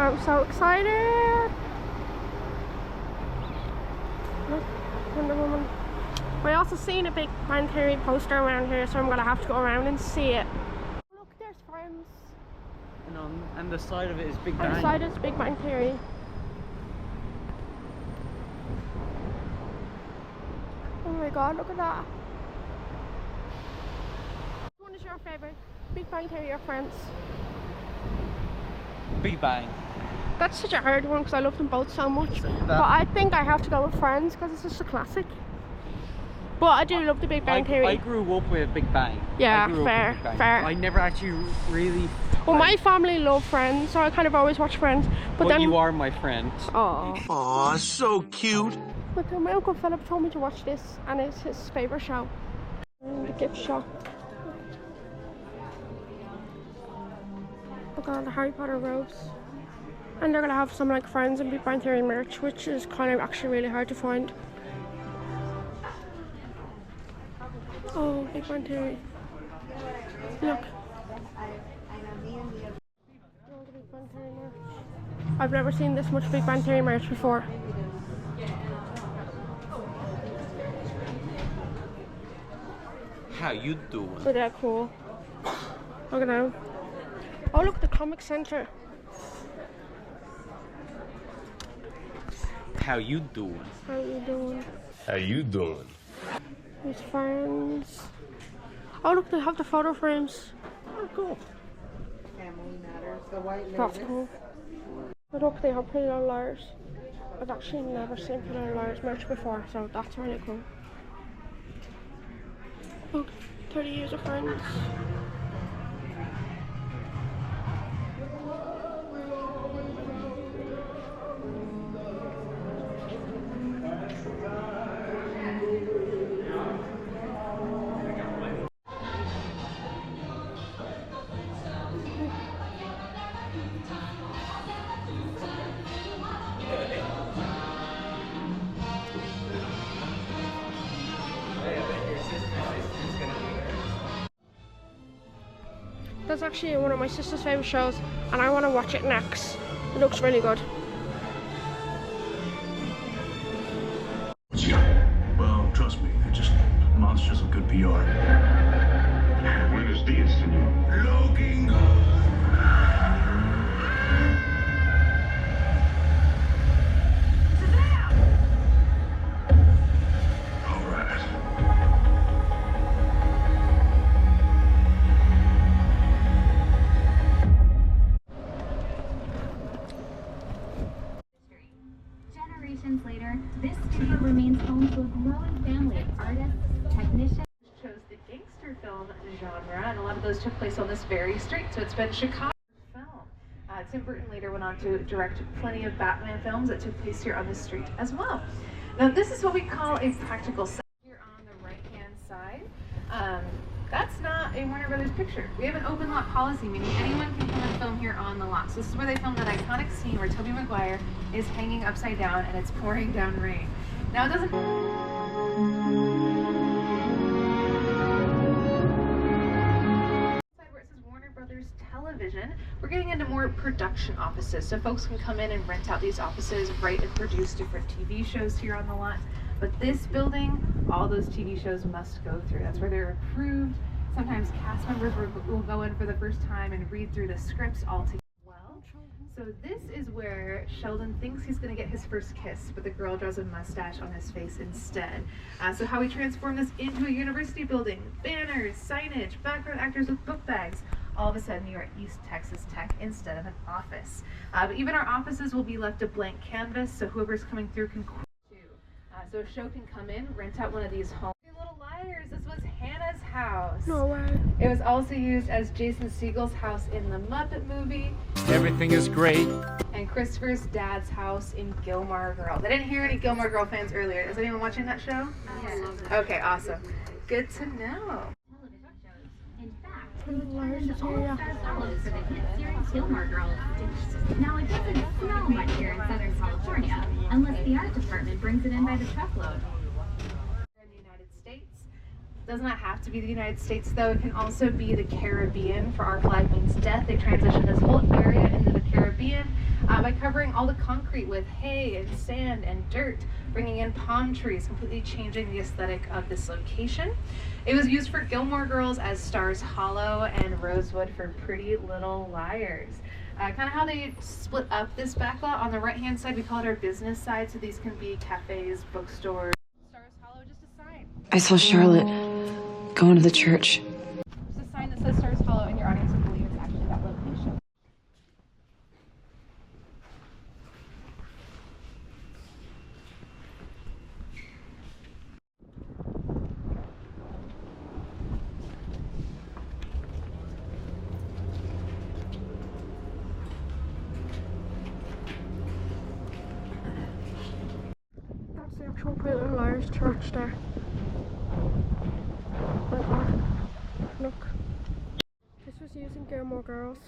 I'm so excited. Look, Wonder Woman. I also seen a Big Bang Theory poster around here, so I'm gonna have to go around and see it. Look, there's Friends. And the side of it is Big Bang. And the side is Big Bang Theory. Oh my god, look at that. Which one is your favourite? Big Bang Theory or Friends? Big Bang. That's such a hard one because I love them both so much. But I think I have to go with Friends because it's just a classic. But I do love the Big Bang Theory. I grew up with Big Bang. Yeah, fair, fair. I never actually really... Well, my family love Friends, so I kind of always watch Friends. But then you are my friend. Oh. Aw, so cute. But then my Uncle Philip told me to watch this, and it's his favourite show. The gift shop. Look at all the Harry Potter robes. And they're going to have some like Friends and Big Bang Theory merch, which is kind of actually really hard to find. Oh, Big Bang Theory. Look. I've never seen this much Big Bang Theory merch before. How you doing? Oh, they're cool. Look at them. Oh, look, the comic center. How you doing? How you doing? How you doing? There's Friends. Oh, look, they have the photo frames. Oh, cool. Family Matters, the white lady. That's cool. But look, they have Pretty Little Liars. I've actually never seen Pretty Little Liars merch before, so that's really cool. Look, 30 years of Friends. That's actually one of my sister's favourite shows, and I want to watch it next. It looks really good. Well, trust me, they're just monsters of good PR. Buenos días, señor. Looking good. All right. Generations later, this studio remains home to a growing family of artists, technicians. Chose the gangster film genre, and a lot of those took place on this very street. So it's been Chicago's film. Tim Burton later went on to direct plenty of Batman films that took place here on this street as well. Now this is what we call a practical set. Here on the right-hand side, that's not a Warner Brothers picture. We have an open lot policy, meaning anyone can come and film here on the lot. So this is where they filmed that iconic scene where Tobey Maguire is hanging upside down and it's pouring down rain. Now it doesn't... Television, we're getting into more production offices, so folks can come in and rent out these offices, write and produce different TV shows here on the lot. But this building, all those TV shows must go through. That's where they're approved. Sometimes cast members will go in for the first time and read through the scripts all together. So this is where Sheldon thinks he's going to get his first kiss, but the girl draws a mustache on his face instead. So how we transform this into a university building, banners, signage, background actors with book bags. All of a sudden you're at East Texas Tech instead of an office. But even our offices will be left a blank canvas, so whoever's coming through can quit too. So a show can come in, rent out one of these homes. Little Liars, this was Hannah's house. No way. It was also used as Jason Segel's house in the Muppet movie. Everything is great. And Christopher's dad's house in Gilmore Girls. I didn't hear any Gilmore Girl fans earlier. Is anyone watching that show? Yes. Okay, awesome. Good to know. In fact, the all-star fellows for the hit series Gilmore Girls. Now it doesn't smell much here in Southern California, unless the art department brings it in by the truckload. In the United States, does not have to be the United States though. It can also be the Caribbean, for our flag means death. They transitioned this whole area into the Caribbean by covering all the concrete with hay and sand and dirt, bringing in palm trees, completely changing the aesthetic of this location. It was used for Gilmore Girls as Stars Hollow and Rosewood for Pretty Little Liars. Kind of how they split up this back lot. On the right hand side we call it our business side, so these can be cafes, bookstores. Stars Hollow, just a sign. I saw Charlotte going to the church. Just a sign that says Stars Hollow, and your audience will believe it's actually that location. That's the actual Pretty Little Liars church there. Oh my god. Look. This was used in Gilmore Girls.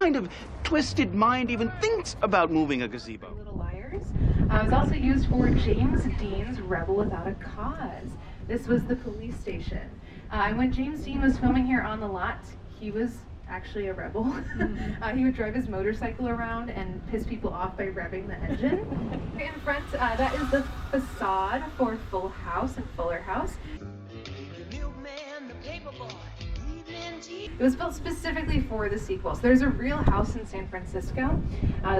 Kind of twisted mind even thinks about moving a gazebo. Little Liars. It was also used for James Dean's Rebel Without a Cause. This was the police station. When James Dean was filming here on the lot, he was actually a rebel. He would drive his motorcycle around and piss people off by revving the engine. In front, that is the facade for Full House and Fuller House. It was built specifically for the sequel. So there's a real house in San Francisco.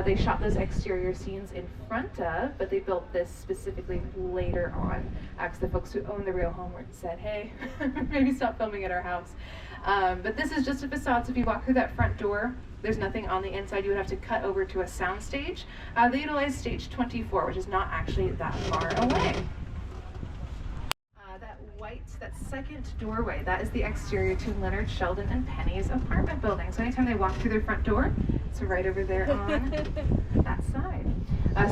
They shot those exterior scenes in front of, but they built this specifically later on. Because the folks who owned the real home said, hey, maybe stop filming at our house. But this is just a facade, so if you walk through that front door, there's nothing on the inside. You would have to cut over to a sound stage. They utilize stage 24, which is not actually that far away. That second doorway, that is the exterior to Leonard, Sheldon, and Penny's apartment building. So anytime they walk through their front door, it's right over there on that side.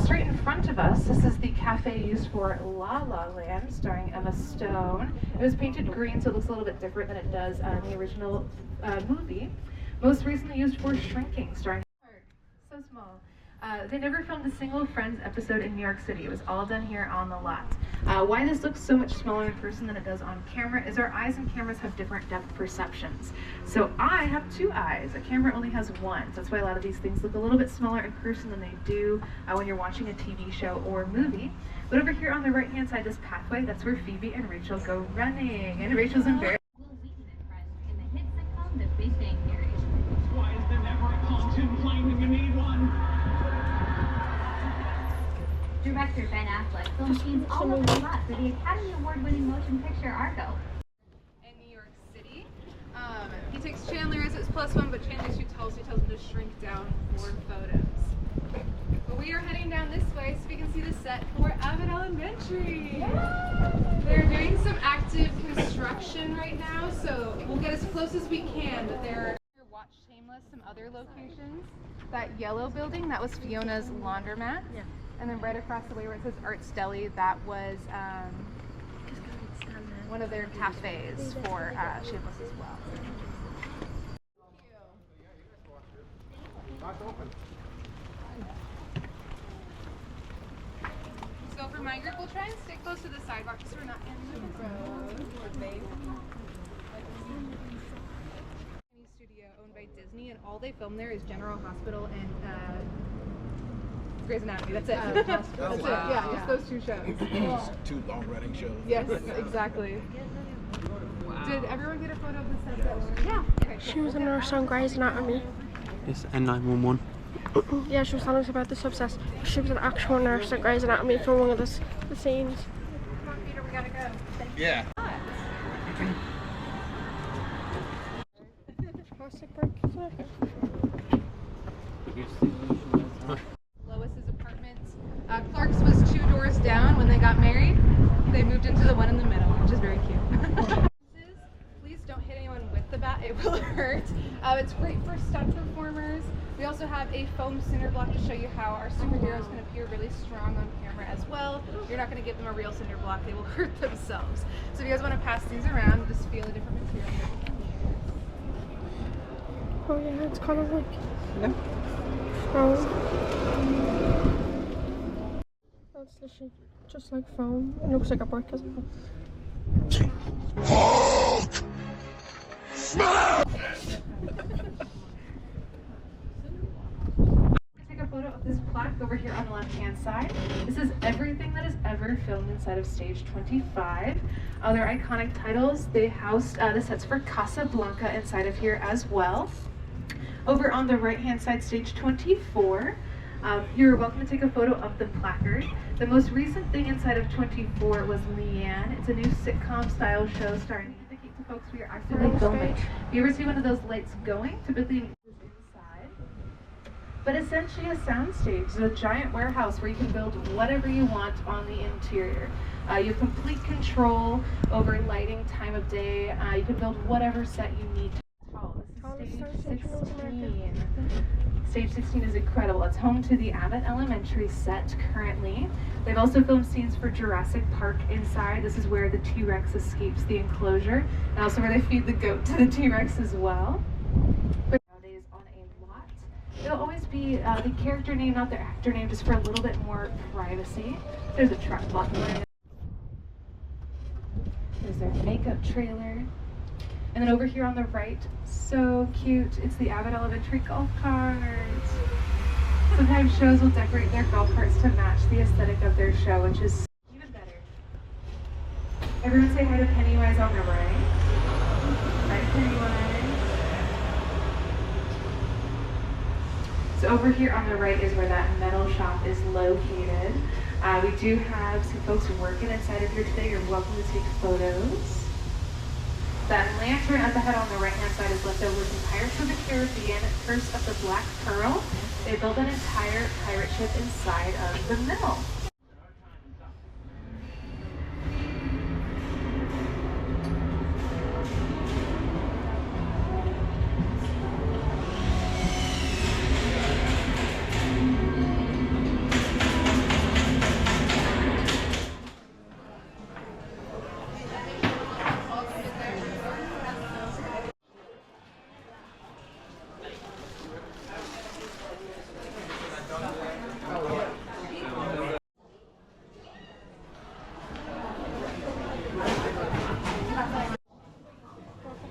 Straight in front of us, this is the cafe used for La La Land, starring Emma Stone. It was painted green, so it looks a little bit different than it does in the original movie. Most recently used for Shrinking, starring so small. They never filmed a single Friends episode in New York City. It was all done here on the lot. Why this looks so much smaller in person than it does on camera is our eyes and cameras have different depth perceptions. So I have two eyes. A camera only has one. So that's why a lot of these things look a little bit smaller in person than they do when you're watching a TV show or movie. But over here on the right hand side, this pathway, that's where Phoebe and Rachel go running. And Rachel's embarrassed. Will Wheaton and friends in the hit sitcom The Big Bang Theory. Why is there never a pontoon plane when you need one? Director Ben Affleck filmed scenes all over the lot for the Academy Award-winning motion picture Argo. In New York City, he takes Chandler as his +1, but Chandler's who tells him to shrink down for photos. But we are heading down this way so we can see the set for Abbott Elementary. Yeah. They're doing some active construction right now, so we'll get as close as we can. But they're watch Shameless, some other locations. That yellow building, that was Fiona's laundromat. Yeah. And then right across the way where it says Arts Deli, that was one of their cafes for Shameless as well. So for my group, we'll try and stick close to the sidewalk so we're not in the road. Studio owned by Disney, and all they film there is General Hospital and Grey's Anatomy. That's it. That's it. Yeah, just those two shows. Two long-running shows. Yes, exactly. Wow. Did everyone get a photo of the set? Yeah. Okay, She was a nurse on Grey's Anatomy. It's N911. Yeah, she was telling us about this obsessed. She was an actual nurse at Grey's Anatomy for one of the scenes. Come on, Peter, we gotta go. Yeah. Plastic break. Lois's apartment. Clark's was 2 doors down when they got married. They moved into the one in the middle, which is very cute. Please don't hit anyone with the bat, it will hurt. It's great for stunt performers. We also have a foam cinder block to show you how our superheroes can appear really strong on camera as well. You're not going to give them a real cinder block, they will hurt themselves. So if you guys want to pass these around, just feel a different material. Oh yeah, it's kind of like No. foam. That's literally just like foam. It looks like a brick as well. Take a photo of this plaque over here on the left-hand side. This is everything that is ever filmed inside of Stage 25. Other iconic titles, they housed the sets for Casablanca inside of here as well. Over on the right-hand side, Stage 24, you're welcome to take a photo of the placard. The most recent thing inside of 24 was Leanne. It's a new sitcom-style show starring to indicate to folks we are actively filming. If you ever see one of those lights going, typically it's inside. But essentially a soundstage. It's a giant warehouse where you can build whatever you want on the interior. You have complete control over lighting, time of day. You can build whatever set you need to. This is Stage 16. Stage 16 is incredible. It's home to the Abbott Elementary set currently. They've also filmed scenes for Jurassic Park inside. This is where the T-Rex escapes the enclosure, and also where they feed the goat to the T-Rex as well. Nowadays on a lot. It'll always be the character name, not their actor name, just for a little bit more privacy. There's a truck blocking it. There's their makeup trailer. And then over here on the right, so cute, it's the Abbott Elementary golf carts. Sometimes shows will decorate their golf carts to match the aesthetic of their show, which is even better. Everyone say hi to Pennywise on the right. Hi Pennywise. So over here on the right is where that metal shop is located. We do have some folks working inside of here today. You're welcome to take photos. That lantern at the head on the right-hand side is left over from Pirates of the Caribbean, Curse of the Black Pearl. They built an entire pirate ship inside of the mill.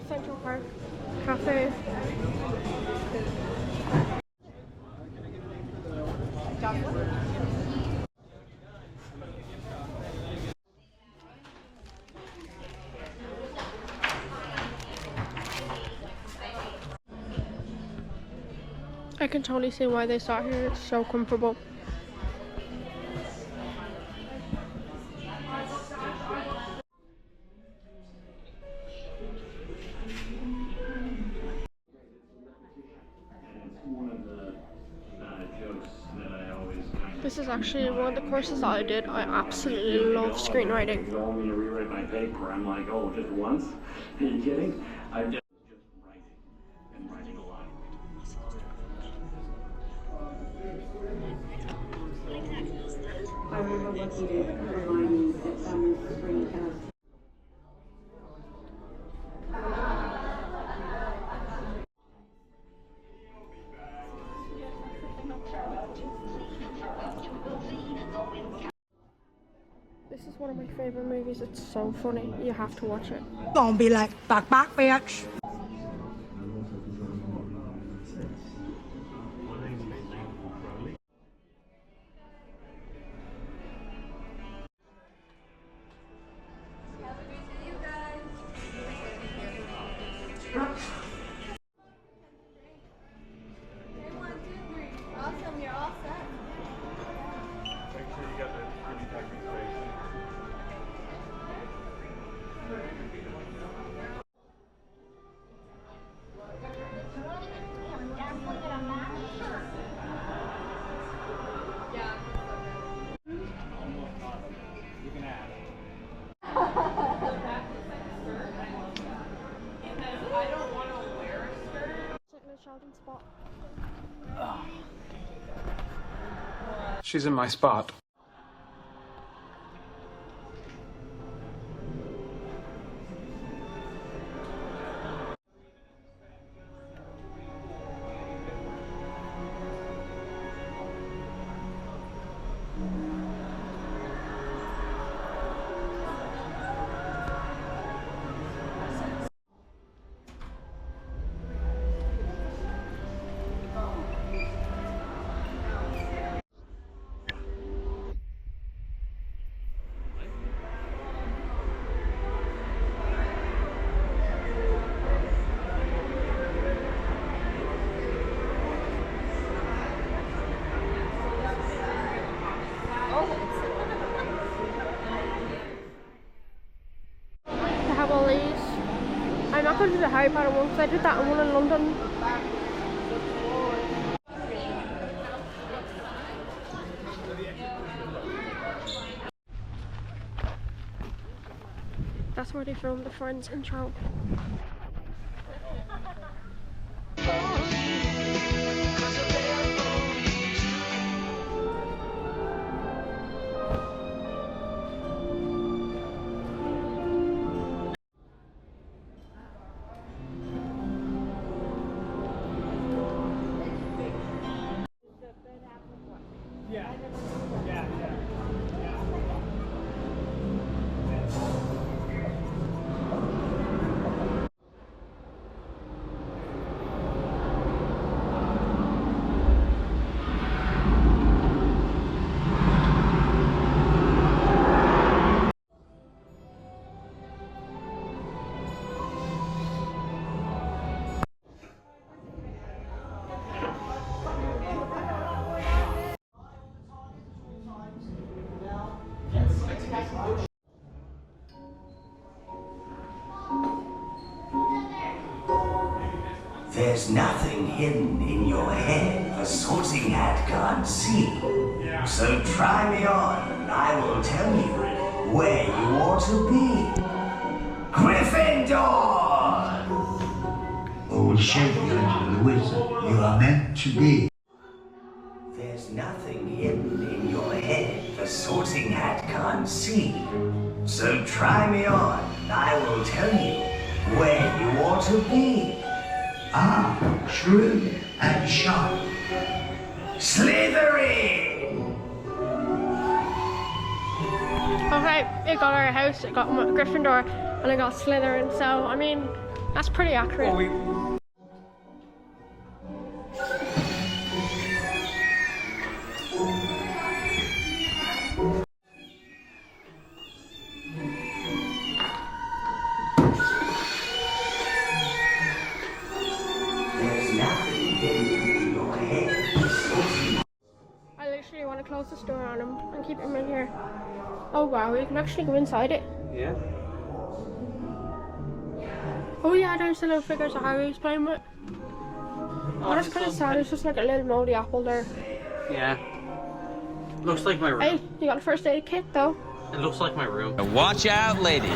Central Park Cafe. I can totally see why they sat here. It's so comfortable. This is actually one of the courses that I did. I absolutely love screenwriting. You want me to rewrite my paper? I'm like, oh, just once? Are you kidding? I've just writing and writing a lot. I remember looking at Hermione's spring test. This is one of my favorite movies. It's so funny. You have to watch it. Gonna be like, back, bitch. Awesome, you're all set. Make sure you got the pretty technique space. She's in my spot. not going to do the Harry Potter one because I did that one in London. That's where they filmed the Friends intro. There's nothing hidden in your head the sorting hat can't see. So try me on and I will tell you where you ought to be. Gryffindor! Old Sheffield, the wizard, you are meant to be. There's nothing hidden in your head the sorting hat can't see. So try me on and I will tell you where you ought to be. Ah, shrewd and sharp. Slytherin! Okay, I got our house, I got Gryffindor, and I got Slytherin, so I mean, that's pretty accurate. I literally want to close this door on him and keep him in here. Oh wow, you can actually go inside it. Yeah. Oh yeah, there's the little figures that Harry's playing with. Oh, that's kind of sad. It's just like a little moldy apple there. Yeah. Looks like my room. Hey, you got a first aid kit though. It looks like my room. Watch out, ladies.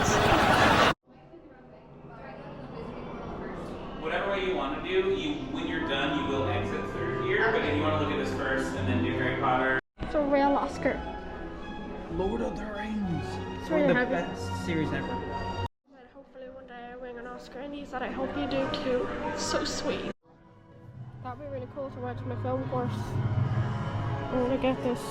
Whatever way you want to do, when you're done, you will exit through here. But if you want to look at this first and then do Harry Potter. It's a real Oscar. Lord of the Rings. It's really heavy. Best series ever. Hopefully one day I win an Oscar, and he said I hope you do too. It's so sweet. That'd be really cool to watch my film course. I want to get this.